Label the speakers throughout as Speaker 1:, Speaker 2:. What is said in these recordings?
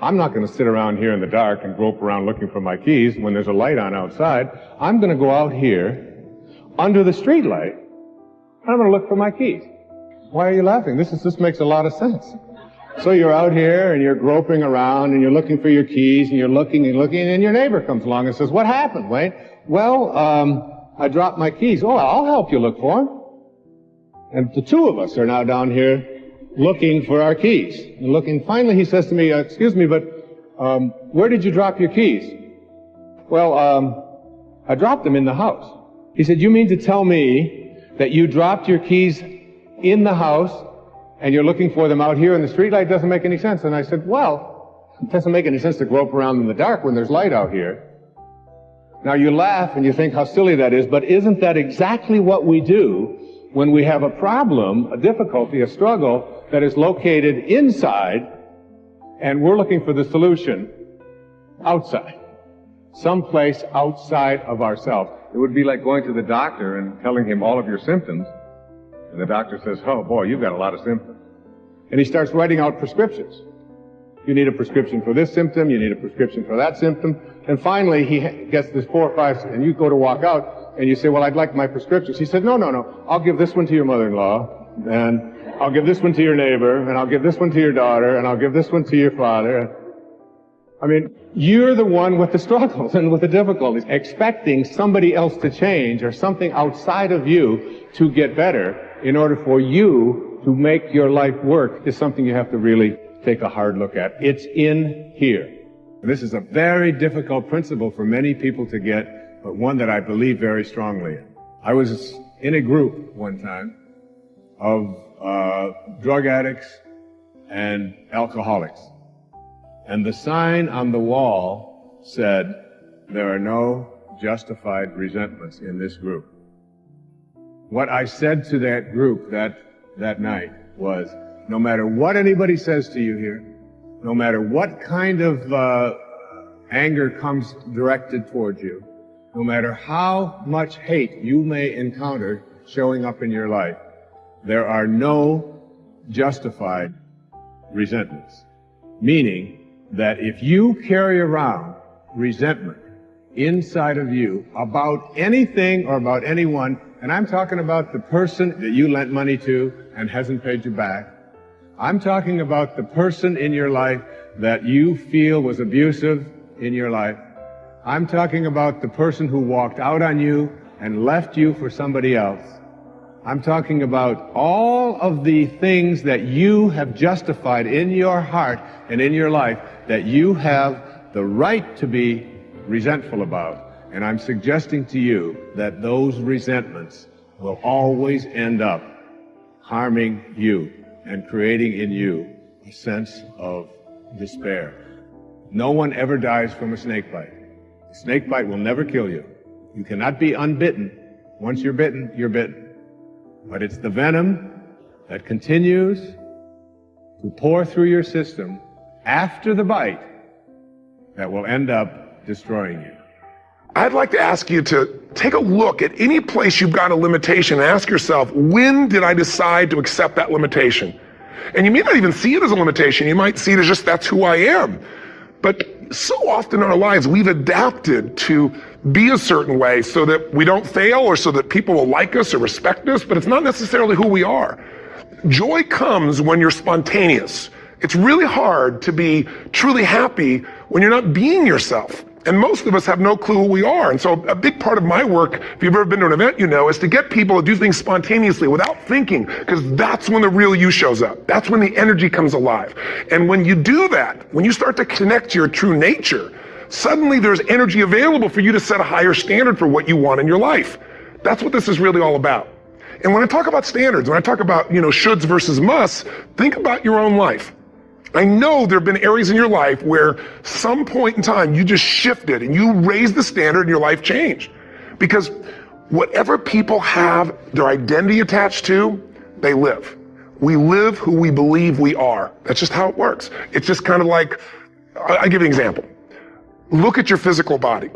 Speaker 1: I'm not going to sit around here in the dark and grope around looking for my keys when there's a light on outside. I'm going to go out here under the street light. I'm going to look for my keys. Why are you laughing? This makes a lot of sense. So you're out here and you're groping around and you're looking for your keys and you're looking and looking, and your neighbor comes along and says, "What happened, Wayne?" "Well, I dropped my keys." "Oh, I'll help you look for them." And the two of us are now down here looking for our keys. And looking, finally he says to me, "Excuse me, but where did you drop your keys?" "Well, I dropped them in the house." He said, "You mean to tell me that you dropped your keys in the house and you're looking for them out here in the streetlight? Doesn't make any sense." And I said, "Well, it doesn't make any sense to grope around in the dark when there's light out here." Now you laugh and you think how silly that is, but isn't that exactly what we do when we have a problem, a difficulty, a struggle that is located inside, and we're looking for the solution outside, someplace outside of ourselves? It would be like going to the doctor and telling him all of your symptoms, and the doctor says, "Oh boy, you've got a lot of symptoms." And he starts writing out prescriptions. You need a prescription for this symptom, you need a prescription for that symptom, and finally he gets this 4 or 5, and you go to walk out, and you say, "Well, I'd like my prescriptions." He said, No, I'll give this one to your mother-in-law, and I'll give this one to your neighbor, and I'll give this one to your daughter, and I'll give this one to your father. I mean, you're the one with the struggles and with the difficulties. Expecting somebody else to change or something outside of you to get better in order for you to make your life work is something you have to really take a hard look at. It's in here. And this is a very difficult principle for many people to get, but one that I believe very strongly in. I was in a group one time of drug addicts and alcoholics. And the sign on the wall said, "There are no justified resentments in this group." What I said to that group that night was, no matter what anybody says to you here, no matter what kind of anger comes directed towards you, no matter how much hate you may encounter showing up in your life, there are no justified resentments. Meaning that if you carry around resentment inside of you about anything or about anyone, and I'm talking about the person that you lent money to and hasn't paid you back, I'm talking about the person in your life that you feel was abusive in your life, I'm talking about the person who walked out on you and left you for somebody else, I'm talking about all of the things that you have justified in your heart and in your life that you have the right to be resentful about. And I'm suggesting to you that those resentments will always end up harming you and creating in you a sense of despair. No one ever dies from a snake bite. A snake bite will never kill you. You cannot be unbitten. Once you're bitten, you're bitten. But it's the venom that continues to pour through your system after the bite that will end up destroying you.
Speaker 2: I'd like to ask you to take a look at any place you've got a limitation and ask yourself, when did I decide to accept that limitation? And you may not even see it as a limitation. You might see it as just, that's who I am. But so often in our lives, we've adapted to be a certain way so that we don't fail or so that people will like us or respect us, but it's not necessarily who we are. Joy comes when you're spontaneous. It's really hard to be truly happy when you're not being yourself. And most of us have no clue who we are. And so a big part of my work, if you've ever been to an event, you know, is to get people to do things spontaneously without thinking, because that's when the real you shows up. That's when the energy comes alive. And when you do that, when you start to connect to your true nature, suddenly there's energy available for you to set a higher standard for what you want in your life. That's what this is really all about. And when I talk about standards, when I talk about, shoulds versus musts, think about your own life. I know there have been areas in your life where some point in time you just shifted and you raised the standard and your life changed. Because whatever people have their identity attached to, they live. We live who we believe we are. That's just how it works. It's just kind of like, I'll give you an example. Look at your physical body.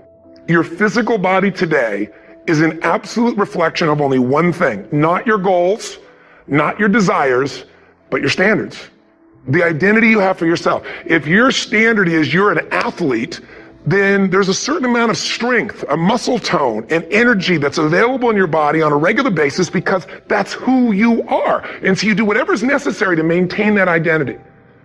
Speaker 2: Your physical body today is an absolute reflection of only one thing. Not your goals, not your desires, but your standards. The identity you have for yourself. If your standard is you're an athlete, then there's a certain amount of strength, a muscle tone, and energy that's available in your body on a regular basis because that's who you are. And so you do whatever's necessary to maintain that identity.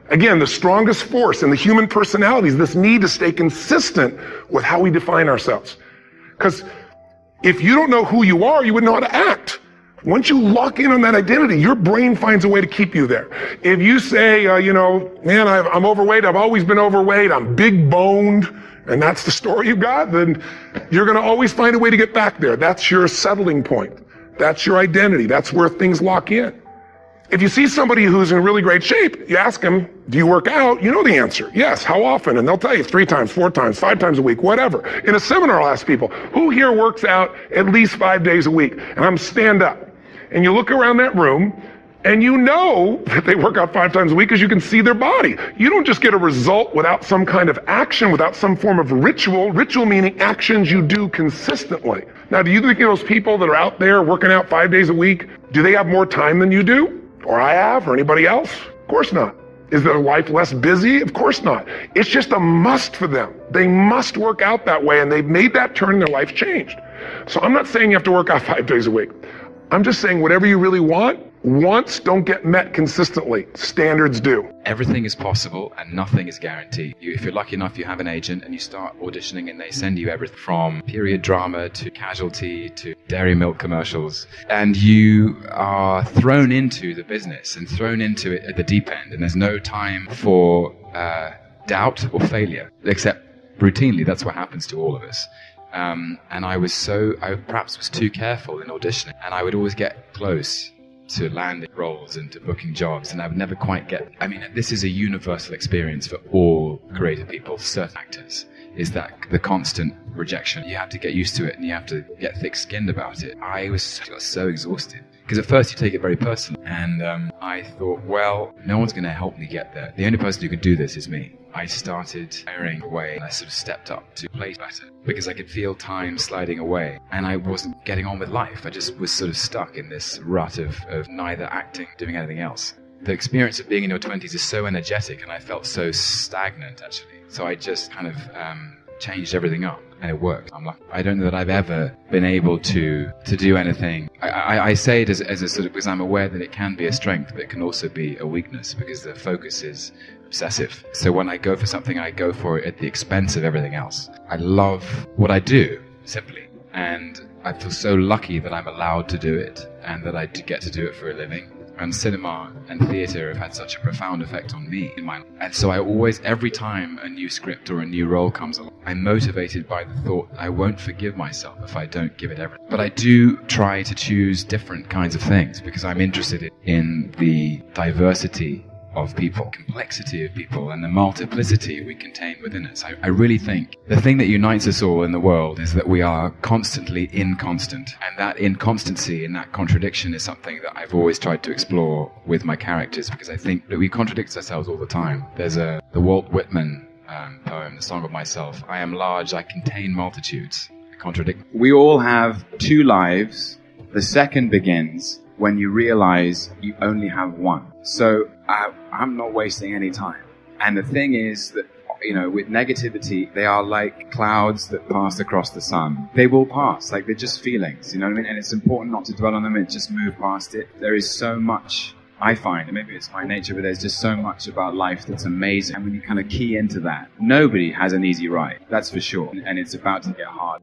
Speaker 2: Again, the strongest force in the human personality is this need to stay consistent with how we define ourselves. Because if you don't know who you are, you wouldn't know how to act. Once you lock in on that identity, your brain finds a way to keep you there. If you say, man, I'm overweight, I've always been overweight, I'm big boned, and that's the story you've got, then you're going to always find a way to get back there. That's your settling point. That's your identity. That's where things lock in. If you see somebody who's in really great shape, you ask them, do you work out? You know the answer. Yes. How often? And they'll tell you 3 times, 4 times, 5 times a week, whatever. In a seminar, I'll ask people, who here works out at least 5 days a week? And I'm stand up. And you look around that room, and you know that they work out 5 times a week because you can see their body. You don't just get a result without some kind of action, without some form of ritual. Ritual meaning actions you do consistently. Now, do you think those people that are out there working out 5 days a week, do they have more time than you do? Or I have, or anybody else? Of course not. Is their life less busy? Of course not. It's just a must for them. They must work out that way, and they've made that turn and their life changed. So I'm not saying you have to work out 5 days a week. I'm just saying whatever you really want, wants don't get met consistently. Standards do.
Speaker 3: Everything is possible and nothing is guaranteed. If you're lucky enough, you have an agent and you start auditioning and they send you everything from period drama to casualty to dairy milk commercials. And you are thrown into the business and thrown into it at the deep end. And there's no time for doubt or failure, except routinely. That's what happens to all of us. And I perhaps was too careful in auditioning, and I would always get close to landing roles and to booking jobs, and I would never quite this is a universal experience for all creative people, certain actors, is that the constant rejection. You have to get used to it, and you have to get thick-skinned about it. I got so exhausted. Because at first you take it very personally, and I thought, well, no one's going to help me get there. The only person who could do this is me. I started hiring away, and I sort of stepped up to play better because I could feel time sliding away, and I wasn't getting on with life. I just was sort of stuck in this rut of neither acting, doing anything else. The experience of being in your 20s is so energetic, and I felt so stagnant, actually. So I just kind of changed everything up, and it worked. I'm lucky. I don't know that I've ever been able to do anything. I say it as a sort of, because I'm aware that it can be a strength, but it can also be a weakness because the focus is obsessive. So when I go for something, I go for it at the expense of everything else. I love what I do, simply, and I feel so lucky that I'm allowed to do it and that I get to do it for a living. And cinema and theatre have had such a profound effect on me in my life. And so I always, every time a new script or a new role comes along, I'm motivated by the thought I won't forgive myself if I don't give it everything. But I do try to choose different kinds of things because I'm interested in the diversity of people, complexity of people, and the multiplicity we contain within us. I really think the thing that unites us all in the world is that we are constantly inconstant. And that inconstancy and that contradiction is something that I've always tried to explore with my characters because I think that we contradict ourselves all the time. There's the Walt Whitman poem, The Song of Myself. I am large, I contain multitudes. I contradict.
Speaker 4: We all have 2 lives. The second begins when you realize you only have one. So I'm not wasting any time. And the thing is that, with negativity, they are like clouds that pass across the sun. They will pass, like they're just feelings, you know what I mean? And it's important not to dwell on them and just move past it. There is so much, I find, and maybe it's my nature, but there's just so much about life that's amazing. And when you kind of key into that, nobody has an easy ride, that's for sure. And it's about to get hard.